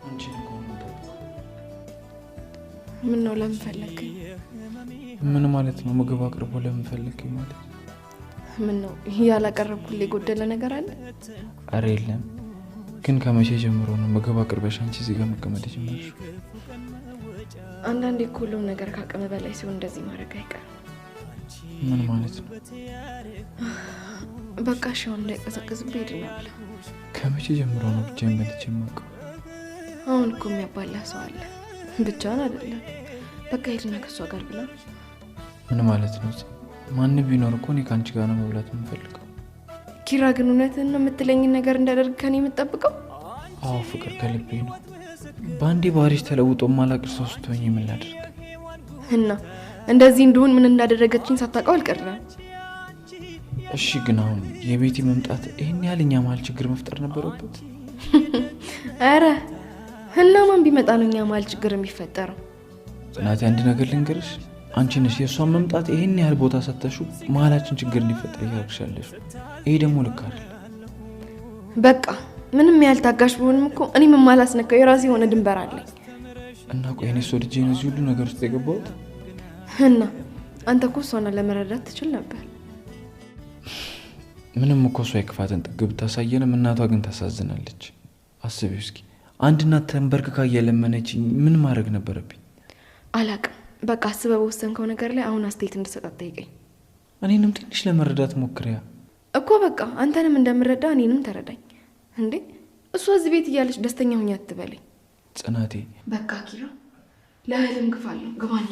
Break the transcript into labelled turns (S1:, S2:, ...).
S1: አንቺን እኮ ነው የምጠብቀው።
S2: ምን ነው ለምን ፈለክ?
S1: ምን ማለት ነው? ምግብ አቅርቦ ለምን ፈለክ ማለት?
S2: ምን ነው ያላቀረብኩልህ የጎደለ ነገር አለ?
S1: አረ የለም። ግን ከመቼ ጀምሮ ነው ምግብ አቅርበሽ አንቺ እዚህ ጋር መቀመጥ ጀመርሽ?
S2: አንዳንዴ እኮ ሁሉም ነገር ካቅም በላይ ሲሆን እንደዚህ ማድረግ አይቀርም።
S1: ምን ማለት ነው?
S2: በቃ ሻው እንዳይቀዘቅዝብኝ ሄድናል።
S1: ከመቼ ጀምሮ ነው ብቻዬን በልቼ የማውቀው?
S2: አሁን እኮ የሚያባላ ሰው አለ። ብቻውን አይደለም። በቃ ሄድና ከሷ ጋር ብላ።
S1: ምን ማለት ነው? ማን ቢኖር እኮ እኔ ካንቺ ጋር ነው መብላት የምፈልገው።
S2: ኪራ ግን እውነትህን ነው የምትለኝን ነገር እንዳደርግ ከኔ የምትጠብቀው?
S1: አዎ ፍቅር ከልቤ ነው። ባንዴ ባህሪሽ ተለውጦ ማላቅር ሰው ስትሆኝ ምን ላድርግ?
S2: እና እንደዚህ እንደሆን ምን እንዳደረገችኝ ሳታውቀው አልቀረም።
S1: እሺ ግን አሁን የቤቲ መምጣት ይሄን ያህል እኛ መሀል ችግር መፍጠር ነበረበት?
S2: አረ እና ማን ቢመጣ ነው እኛ መሀል ችግር የሚፈጠረው?
S1: ጽናቴ አንድ ነገር ልንገርሽ፣ አንቺ ነሽ የሷን መምጣት ይሄን ያህል ቦታ ሰጥተሽው መሀላችን ችግር እንዲፈጠር እያደረግሻለሽ። ይሄ ደግሞ ልክ አይደል።
S2: በቃ ምንም ያህል ታጋሽ ብሆንም እኮ እኔም የማላስነካው የራሴ የሆነ ድንበር አለኝ።
S1: እና ቆይ እኔ ወድጄ ነው እዚህ ሁሉ ነገር ውስጥ የገባሁት?
S2: እና አንተ እኮ እሷን ለመረዳት ትችል ነበር።
S1: ምንም እኮ እሷ የክፋትን ጥግ ብታሳየንም እናቷ ግን ታሳዝናለች። አስቢው እስኪ፣ አንድ እናት ተንበርክካ እየለመነችኝ ምን ማድረግ ነበረብኝ?
S2: አላቅም። በቃ አስበህ በወሰንከው ነገር ላይ አሁን አስተያየት እንድሰጣት ጠይቀኝ።
S1: እኔንም ትንሽ ለመረዳት ሞክሪያ
S2: እኮ። በቃ አንተንም እንደምረዳ እኔንም ተረዳኝ። እንዴ እሷ እዚህ ቤት እያለች ደስተኛ ሁኛ አትበለኝ
S1: ጽናቴ።
S2: በቃ ኪራ ለህልም ግፋለሁ። ግባና